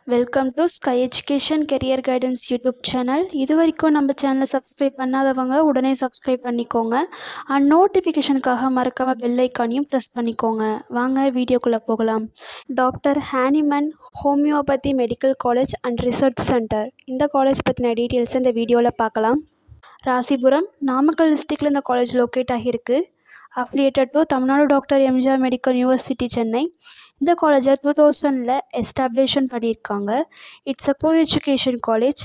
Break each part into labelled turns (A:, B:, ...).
A: Welcome to sky education career guidance YouTube channel. இது வரைக்கும் நம்ம சேனலை சப்ஸ்கிரைப் பண்ணாதவங்க உடனே சப்ஸ்கிரைப் பண்ணிக்கோங்க. அண்ட் நோட்டிஃபிகேஷனுக்காக மறக்காம பெல் ஐக்கானையும் ப்ரெஸ் பண்ணிக்கோங்க. வாங்க வீடியோக்குள்ளே போகலாம். Doctor Hahnemann homoeopathy medical college and research centre. இந்த காலேஜ் பற்றின டீட்டெயில்ஸ் இந்த வீடியோவில் பார்க்கலாம். ராசிபுரம், நாமக்கல் டிஸ்ட்ரிக்டில் இந்த காலேஜ் லொக்கேட் ஆகியிருக்கு. Affiliated to Tamil Nadu doctor MGR medical university Chennai. இந்த காலேஜை 2000 எஸ்டாப்ளிஷன் பண்ணியிருக்காங்க. It's a co education college.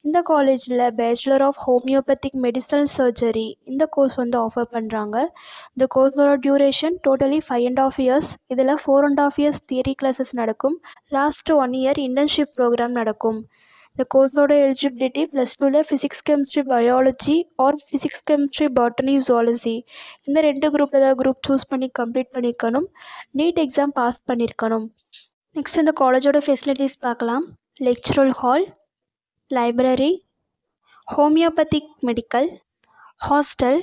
A: இந்த காலேஜில் bachelor of homoeopathic medicinal surgery இந்த கோர்ஸ் ஆஃபர் பண்ணுறாங்க. இந்த கோர்ஸோட டியூரேஷன் டோட்டலி 5.5 years. இதில் 4.5 years தியரி கிளாஸஸ் நடக்கும். லாஸ்ட் 1 year இன்டர்ன்ஷிப் ப்ரோக்ராம் நடக்கும். இந்த கோர்ஸோட எலிஜிபிலிட்டி +2ல் physics chemistry biology or physics chemistry botany zoology இந்த 2 குரூப்பில் ஏதாவது குரூப் சூஸ் பண்ணி கம்ப்ளீட் பண்ணியிருக்கணும். நீட் எக்ஸாம் பாஸ் பண்ணியிருக்கணும். நெக்ஸ்ட் இந்த காலேஜோட ஃபெசிலிட்டிஸ் பார்க்கலாம். Lecture hall, library, homeopathic medical, hostel,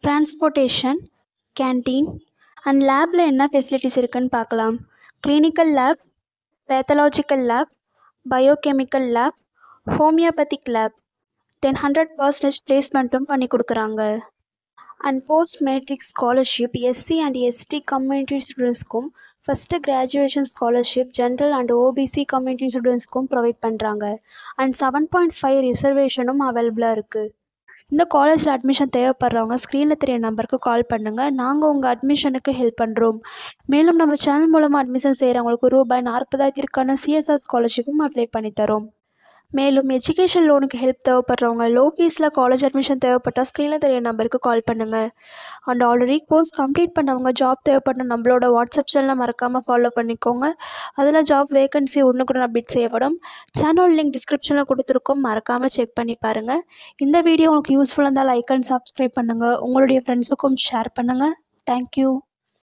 A: transportation, canteen and லேபில் என்ன ஃபெசிலிட்டிஸ் இருக்குதுன்னு பார்க்கலாம். Clinical lab, pathological lab, biochemical lab, homeopathic lab, then 100% பிளேஸ்மெண்ட்டும் பண்ணி கொடுக்குறாங்க. And post matric scholarship SC and ST community ஸ்டூடெண்ட்ஸ்க்கும், first graduation scholarship general and OBC community ஸ்டூடெண்ட்ஸ்க்கும் provide பண்ணுறாங்க. அண்ட் 7.5 ரிசர்வேஷனும் அவைலபிளாக இருக்குது. இந்த காலேஜில் அட்மிஷன் தேவைப்படுறவங்க ஸ்க்ரீனில் தெரிய நம்பருக்கு கால் பண்ணுங்கள். நாங்கள் உங்கள் அட்மிஷனுக்கு ஹெல்ப் பண்ணுறோம். மேலும் நம்ம சேனல் மூலமாக அட்மிஷன் செய்கிறவங்களுக்கு ₹40,000 CSR ஸ்காலர்ஷிப்பும் அப்ளை பண்ணித்தரோம். மேலும் எஜுகேஷன் லோனுக்கு ஹெல்ப் தேவைப்படுறவங்க, லோ ஃபீஸில் காலேஜ் அட்மிஷன் தேவைப்பட்டால் ஸ்க்ரீனில் தெரிய நம்பருக்கு கால் பண்ணுங்கள். அண்ட் ஆல்ரெடி கோர்ஸ் கம்ப்ளீட் பண்ணவங்க ஜாப் தேவைப்பட்ட நம்மளோட வாட்ஸ்அப் சேனலை மறக்காமல் ஃபாலோ பண்ணிக்கோங்க. அதில் ஜாப் வேகன்சி ஒன்றுக்குடன் அப்டேட் செய்யப்படும். சேனல் லிங்க் டிஸ்கிரிப்ஷனில் கொடுத்துருக்கோம், மறக்காமல் செக் பண்ணி பாருங்கள். இந்த வீடியோ உங்களுக்கு யூஸ்ஃபுல்லாக இருந்தால் லைக் அண்ட் சப்ஸ்கிரைப் பண்ணுங்கள். உங்களுடைய ஃப்ரெண்ட்ஸுக்கும் ஷேர் பண்ணுங்கள். தேங்க்யூ.